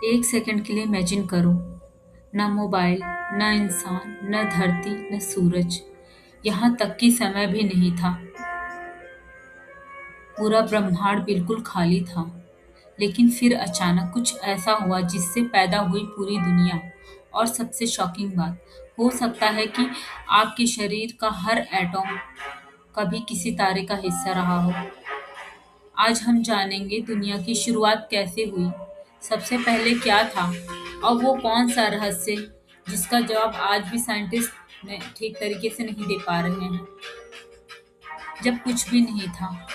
एक सेकंड के लिए इमेजिन करो, न मोबाइल, न इंसान, न धरती, न सूरज, यहाँ तक कि समय भी नहीं था। पूरा ब्रह्मांड बिल्कुल खाली था। लेकिन फिर अचानक कुछ ऐसा हुआ जिससे पैदा हुई पूरी दुनिया। और सबसे शॉकिंग बात, हो सकता है कि आपके शरीर का हर एटॉम कभी किसी तारे का हिस्सा रहा हो। आज हम जानेंगे दुनिया की शुरुआत कैसे हुई, सबसे पहले क्या था, और वो कौन सा रहस्य जिसका जवाब आज भी साइंटिस्ट ने ठीक तरीके से नहीं दे पा रहे हैं। जब कुछ भी नहीं था,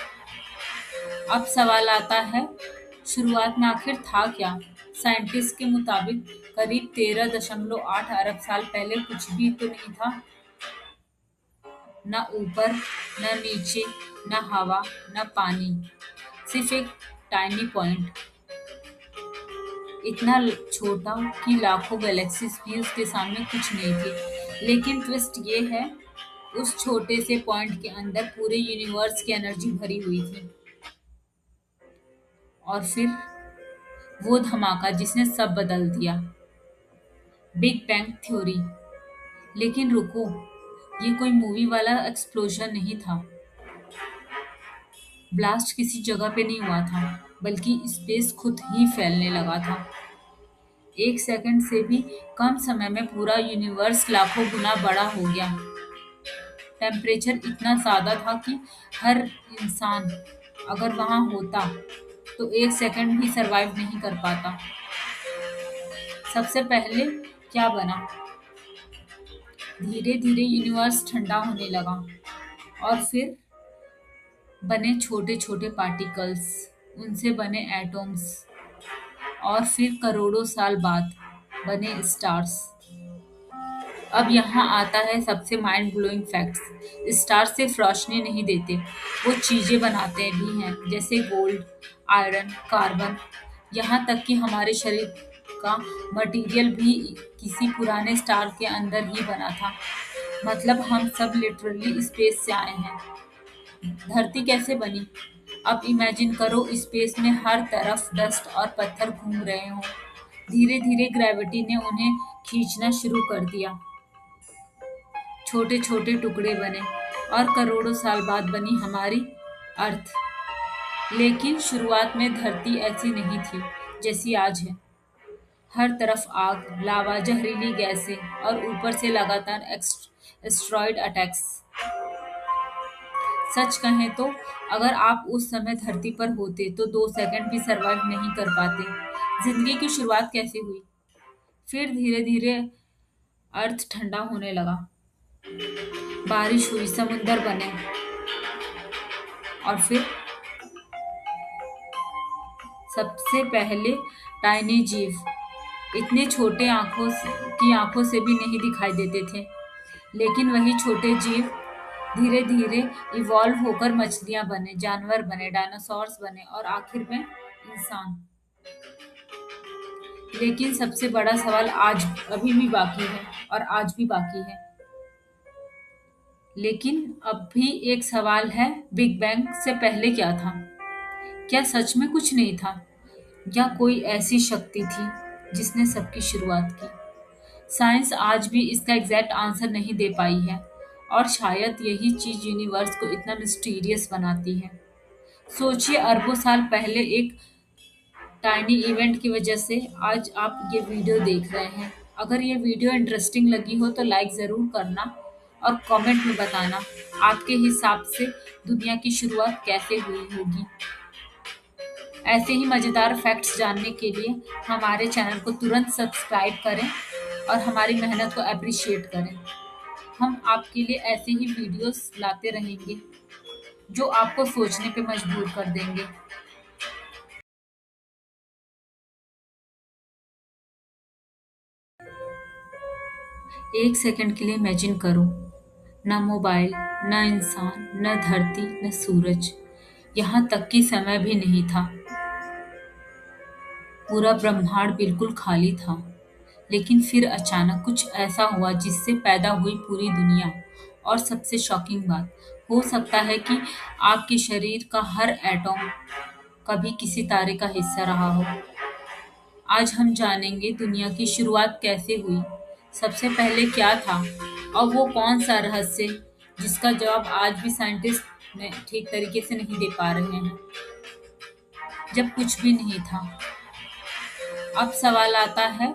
अब सवाल आता है, शुरुआत में आखिर था क्या? साइंटिस्ट के मुताबिक करीब 13.8 अरब साल पहले कुछ भी तो नहीं था। न ऊपर, न नीचे, न हवा, न पानी, सिर्फ एक टाइनी पॉइंट, इतना छोटा कि लाखों गैलेक्सीज भी उसके सामने कुछ नहीं थी। लेकिन ट्विस्ट ये है, उस छोटे से पॉइंट के अंदर पूरे यूनिवर्स की एनर्जी भरी हुई थी। और फिर वो धमाका जिसने सब बदल दिया, बिग बैंग थ्योरी। लेकिन रुको, ये कोई मूवी वाला एक्सप्लोजन नहीं था। ब्लास्ट किसी जगह पे नहीं हुआ था, बल्कि स्पेस खुद ही फैलने लगा था। एक सेकंड से भी कम समय में पूरा यूनिवर्स लाखों गुना बड़ा हो गया। टेम्परेचर इतना ज़्यादा था कि हर इंसान अगर वहाँ होता तो एक सेकंड भी सरवाइव नहीं कर पाता। सबसे पहले क्या बना? धीरे धीरे यूनिवर्स ठंडा होने लगा और फिर बने छोटे छोटे पार्टिकल्स, उनसे बने एटॉम्स, और फिर करोड़ों साल बाद बने स्टार्स। अब यहाँ आता है सबसे माइंड ब्लोइंग फैक्ट्स। स्टार सिर्फ रोशनी नहीं देते, वो चीजें बनाते भी हैं, जैसे गोल्ड, आयरन, कार्बन, यहाँ तक कि हमारे शरीर का मटेरियल भी किसी पुराने स्टार के अंदर ही बना था। मतलब हम सब लिटरली स्पेस से आए हैं। धरती कैसे बनी? अब इमेजिन करो, स्पेस में हर तरफ डस्ट और पत्थर घूम रहे हों। धीरे धीरे ग्रेविटी ने उन्हें खींचना शुरू कर दिया। छोटे छोटे टुकड़े बने और करोड़ों साल बाद बनी हमारी अर्थ। लेकिन शुरुआत में धरती ऐसी नहीं थी जैसी आज है। हर तरफ आग, लावा, जहरीली गैसें, और ऊपर से लगातार एस्ट्रॉइड अटैक्स। सच कहें तो अगर आप उस समय धरती पर होते तो 2 सेकंड भी सरवाइव नहीं कर पाते। जिंदगी की शुरुआत कैसे हुई? फिर धीरे धीरे अर्थ ठंडा होने लगा, बारिश हुई, समुंदर बने, और फिर सबसे पहले टाइनी जीव, इतने छोटे की आंखों से भी नहीं दिखाई देते थे। लेकिन वही छोटे जीव धीरे धीरे इवॉल्व होकर मछलियां बने, जानवर बने, डायनासोर्स बने, और आखिर में इंसान। लेकिन सबसे बड़ा सवाल आज अभी भी बाकी है, और आज भी बाकी है। लेकिन अब भी एक सवाल है, बिग बैंग से पहले क्या था? क्या सच में कुछ नहीं था, या कोई ऐसी शक्ति थी जिसने सबकी शुरुआत की? साइंस आज भी इसका एग्जैक्ट आंसर नहीं दे पाई है, और शायद यही चीज यूनिवर्स को इतना मिस्टीरियस बनाती है। सोचिए, अरबों साल पहले एक टाइनी इवेंट की वजह से आज आप ये वीडियो देख रहे हैं। अगर ये वीडियो इंटरेस्टिंग लगी हो तो लाइक ज़रूर करना, और कमेंट में बताना आपके हिसाब से दुनिया की शुरुआत कैसे हुई होगी। ऐसे ही मज़ेदार फैक्ट्स जानने के लिए हमारे चैनल को तुरंत सब्सक्राइब करें और हमारी मेहनत को अप्रिशिएट करें। हम आपके लिए ऐसे ही वीडियोस लाते रहेंगे जो आपको सोचने पे मजबूर कर देंगे। एक सेकंड के लिए इमेजिन करो, न मोबाइल, न इंसान, न धरती, न सूरज, यहाँ तक कि समय भी नहीं था। पूरा ब्रह्मांड बिल्कुल खाली था। लेकिन फिर अचानक कुछ ऐसा हुआ जिससे पैदा हुई पूरी दुनिया। और सबसे शॉकिंग बात, हो सकता है कि आपके शरीर का हर एटॉम कभी किसी तारे का हिस्सा रहा हो। आज हम जानेंगे दुनिया की शुरुआत कैसे हुई, सबसे पहले क्या था और वो कौन सा रहस्य जिसका जवाब आज भी साइंटिस्ट ने ठीक तरीके से नहीं दे पा रहे हैं। जब कुछ भी नहीं था, अब सवाल आता है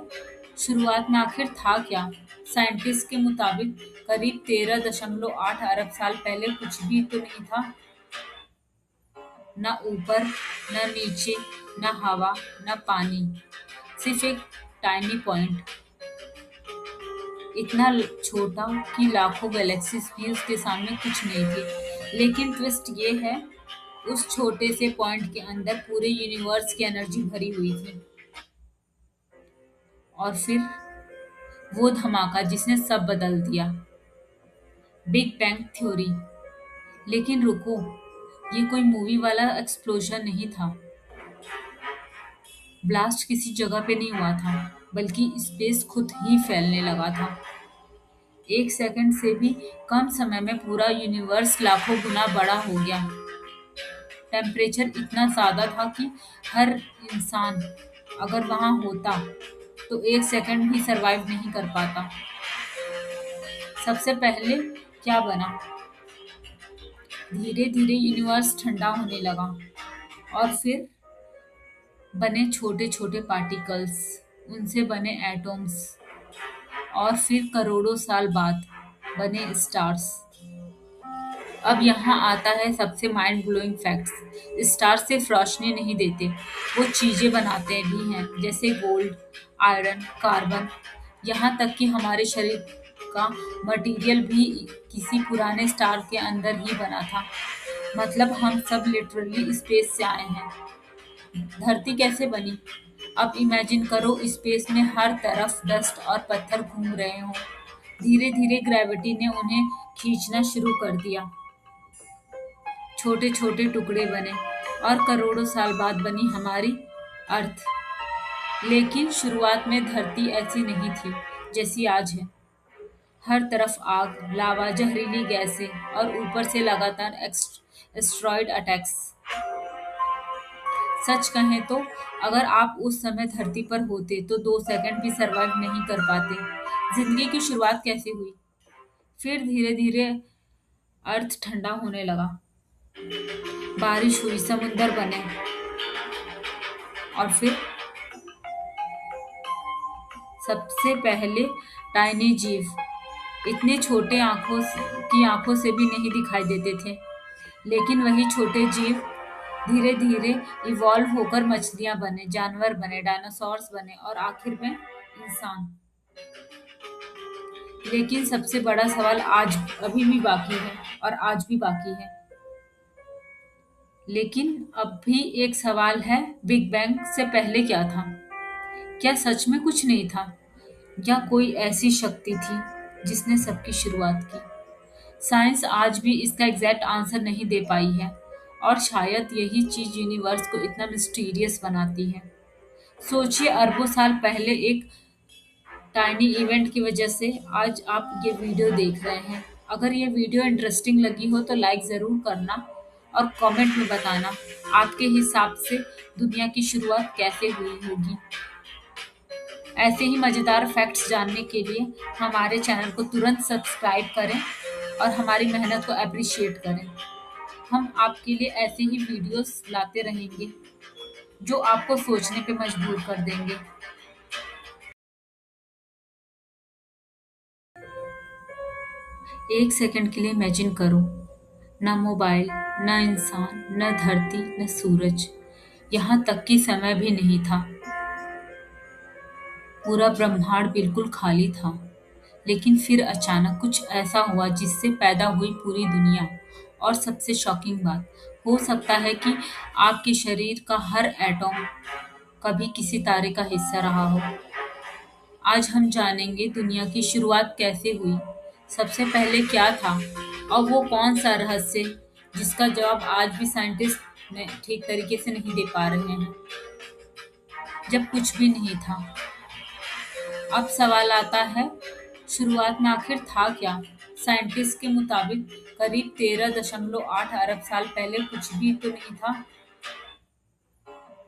शुरुआत में आखिर था क्या। साइंटिस्ट के मुताबिक करीब 13.8 अरब साल पहले कुछ भी तो नहीं था। न ऊपर, न नीचे, न हवा, न पानी, सिर्फ एक टाइनी पॉइंट, इतना छोटा कि लाखों गैलेक्सीज भी उसके सामने कुछ नहीं थी। लेकिन ट्विस्ट ये है, उस छोटे से पॉइंट के अंदर पूरे यूनिवर्स की एनर्जी भरी हुई थी। और फिर वो धमाका जिसने सब बदल दिया, बिग बैंग थ्योरी। लेकिन रुको, ये कोई मूवी वाला एक्सप्लोजन नहीं था। ब्लास्ट किसी जगह पे नहीं हुआ था, बल्कि स्पेस खुद ही फैलने लगा था। एक सेकंड से भी कम समय में पूरा यूनिवर्स लाखों गुना बड़ा हो गया। टेम्परेचर इतना ज़्यादा था कि हर इंसान अगर वहाँ होता तो एक सेकंड भी सरवाइव नहीं कर पाता। सबसे पहले क्या बना? धीरे धीरे यूनिवर्स ठंडा होने लगा और फिर बने छोटे छोटे पार्टिकल्स, उनसे बने एटॉम्स, और फिर करोड़ों साल बाद बने स्टार्स। अब यहाँ आता है सबसे माइंड ब्लोइंग फैक्ट्स। स्टार सिर्फ रोशनी नहीं देते, वो चीजें बनाते भी हैं, जैसे गोल्ड, आयरन, कार्बन, यहाँ तक कि हमारे शरीर का मटेरियल भी किसी पुराने स्टार के अंदर ही बना था। मतलब हम सब लिटरली स्पेस से आए हैं। धरती कैसे बनी? अब इमेजिन करो, स्पेस में हर तरफ डस्ट और पत्थर घूम रहे हों। धीरे धीरे ग्रेविटी ने उन्हें खींचना शुरू कर दिया, छोटे छोटे टुकड़े बने और करोड़ों साल बाद बनी हमारी अर्थ। लेकिन शुरुआत में धरती ऐसी नहीं थी जैसी आज है। हर तरफ आग, लावा, जहरीली गैसें और ऊपर से लगातार एस्ट्रॉइड अटैक्स। सच कहें तो अगर आप उस समय धरती पर होते तो 2 सेकंड भी सरवाइव नहीं कर पाते। जिंदगी की शुरुआत कैसे हुई? फिर धीरे धीरे अर्थ ठंडा होने लगा, बारिश हुई, समुंदर बने, और फिर सबसे पहले टाइनी जीव, इतने छोटे आंखों से भी नहीं दिखाई देते थे। लेकिन वही छोटे जीव धीरे धीरे इवॉल्व होकर मछलियां बने, जानवर बने, डायनासोर्स बने और आखिर में इंसान। लेकिन सबसे बड़ा सवाल आज अभी भी बाकी है, और आज भी बाकी है। लेकिन अब भी एक सवाल है, बिग बैंग से पहले क्या था? क्या सच में कुछ नहीं था, या कोई ऐसी शक्ति थी जिसने सबकी शुरुआत की? साइंस आज भी इसका एग्जैक्ट आंसर नहीं दे पाई है, और शायद यही चीज यूनिवर्स को इतना मिस्टीरियस बनाती है। सोचिए, अरबों साल पहले एक टाइनी इवेंट की वजह से आज आप ये वीडियो देख रहे हैं। अगर ये वीडियो इंटरेस्टिंग लगी हो तो लाइक ज़रूर करना और कमेंट में बताना आपके हिसाब से दुनिया की शुरुआत कैसे हुई होगी। ऐसे ही मज़ेदार फैक्ट्स जानने के लिए हमारे चैनल को तुरंत सब्सक्राइब करें और हमारी मेहनत को अप्रिशिएट करें। हम आपके लिए ऐसे ही वीडियोस लाते रहेंगे जो आपको सोचने पे मजबूर कर देंगे। 1 सेकंड के लिए इमेजिन करो, न मोबाइल, न इंसान, न धरती, न सूरज, यहाँ तक कि समय भी नहीं था। पूरा ब्रह्मांड बिल्कुल खाली था। लेकिन फिर अचानक कुछ ऐसा हुआ जिससे पैदा हुई पूरी दुनिया। और सबसे शॉकिंग बात, हो सकता है कि आपके शरीर का हर एटॉम कभी किसी तारे का हिस्सा रहा हो। आज हम जानेंगे दुनिया की शुरुआत कैसे हुई, सबसे पहले क्या था और वो कौन सा रहस्य जिसका जवाब आज भी साइंटिस्ट ने ठीक तरीके से नहीं दे पा रहे हैं। जब कुछ भी नहीं था, अब सवाल आता है शुरुआत में आखिर था क्या। साइंटिस्ट के मुताबिक करीब 13.8 अरब साल पहले कुछ भी तो नहीं था।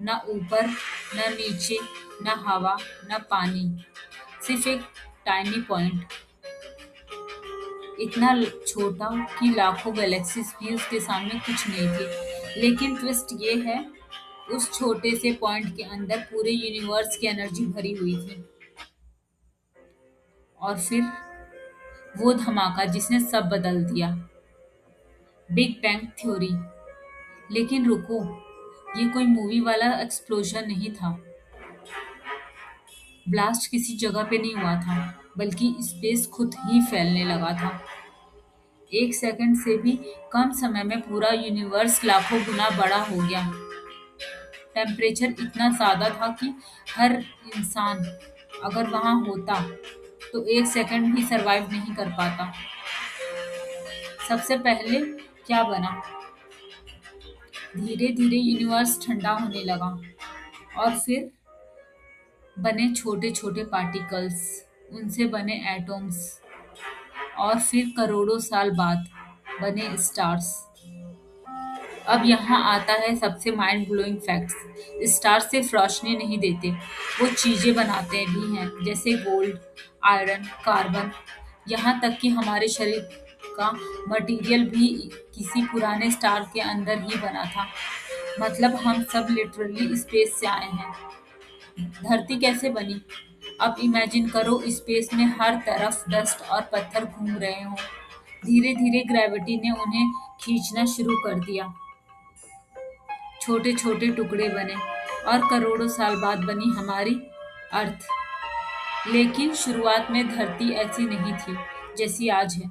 न ऊपर, न नीचे, न हवा, न पानी, सिर्फ एक टाइनी पॉइंट, इतना छोटा कि लाखों गैलेक्सीज भी उसके सामने कुछ नहीं थी। लेकिन ट्विस्ट ये है, उस छोटे से पॉइंट के अंदर पूरे यूनिवर्स की एनर्जी भरी हुई थी। और फिर वो धमाका जिसने सब बदल दिया, बिग बैंग थ्योरी। लेकिन रुको, ये कोई मूवी वाला एक्सप्लोजन नहीं था। ब्लास्ट किसी जगह पे नहीं हुआ था, बल्कि स्पेस खुद ही फैलने लगा था। एक सेकंड से भी कम समय में पूरा यूनिवर्स लाखों गुना बड़ा हो गया। टेम्परेचर इतना ज़्यादा था कि हर इंसान अगर वहाँ होता तो एक सेकंड भी सरवाइव नहीं कर पाता। सबसे पहले क्या बना? धीरे धीरे यूनिवर्स ठंडा होने लगा और फिर बने छोटे छोटे पार्टिकल्स, उनसे बने एटॉम्स, और फिर करोड़ों साल बाद बने स्टार्स। अब यहाँ आता है सबसे माइंड ब्लोइंग फैक्ट्स। स्टार सिर्फ रोशनी नहीं देते, वो चीजें बनाते भी हैं, जैसे गोल्ड, आयरन, कार्बन, यहाँ तक कि हमारे शरीर का मटेरियल भी किसी पुराने स्टार के अंदर ही बना था। मतलब हम सब लिटरली स्पेस से आए हैं। धरती कैसे बनी? अब इमेजिन करो, स्पेस में हर तरफ डस्ट और पत्थर घूम रहे हों। धीरे धीरे ग्रेविटी ने उन्हें खींचना शुरू कर दिया। छोटे छोटे टुकड़े बने और करोड़ों साल बाद बनी हमारी अर्थ। लेकिन शुरुआत में धरती ऐसी नहीं थी जैसी आज है।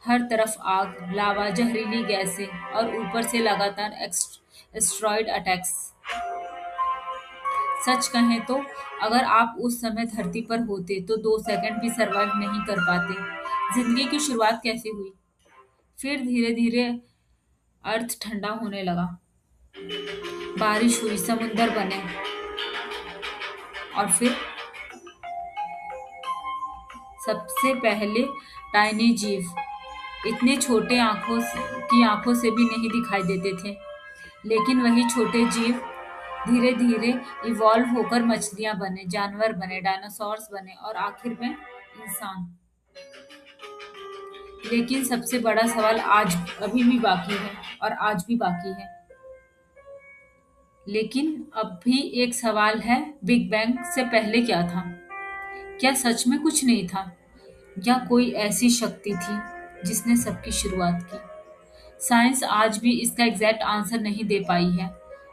हर तरफ आग, लावा, जहरीली गैसें और ऊपर से लगातार एस्ट्रॉइड अटैक्स। सच कहें तो अगर आप उस समय धरती पर होते तो 2 सेकंड भी सरवाइव नहीं कर पाते। जिंदगी की शुरुआत कैसे हुई? फिर धीरे धीरे अर्थ ठंडा होने लगा, बारिश हुई, समुंदर बने, और फिर सबसे पहले टाइनी जीव, इतने छोटे आंखों से भी नहीं दिखाई देते थे। लेकिन वही छोटे जीव धीरे धीरे इवॉल्व होकर मछलियां बने, जानवर बने, डायनासोर्स बने और आखिर में इंसान। लेकिन सबसे बड़ा सवाल आज अभी भी बाकी है, और आज भी बाकी है। लेकिन अब भी एक सवाल है, बिग बैंग से पहले क्या था? क्या सच में कुछ नहीं था, या कोई ऐसी शक्ति थी जिसने सबकी शुरुआत की? साइंस आज भी इसका एग्जैक्ट आंसर नहीं दे पाई है,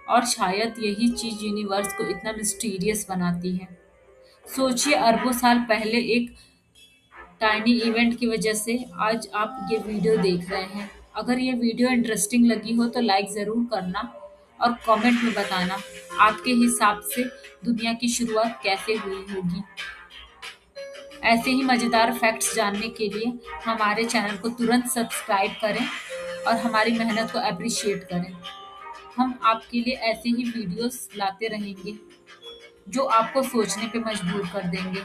और शायद यही चीज यूनिवर्स को इतना मिस्टीरियस बनाती है। सोचिए, अरबों साल पहले एक टाइनी इवेंट की वजह से आज आप ये वीडियो देख रहे हैं। अगर ये वीडियो इंटरेस्टिंग लगी हो तो लाइक ज़रूर करना और कमेंट में बताना आपके हिसाब से दुनिया की शुरुआत कैसे हुई होगी। ऐसे ही मज़ेदार फैक्ट्स जानने के लिए हमारे चैनल को तुरंत सब्सक्राइब करें और हमारी मेहनत को अप्रिशिएट करें। हम आपके लिए ऐसे ही वीडियोस लाते रहेंगे जो आपको सोचने पे मजबूर कर देंगे।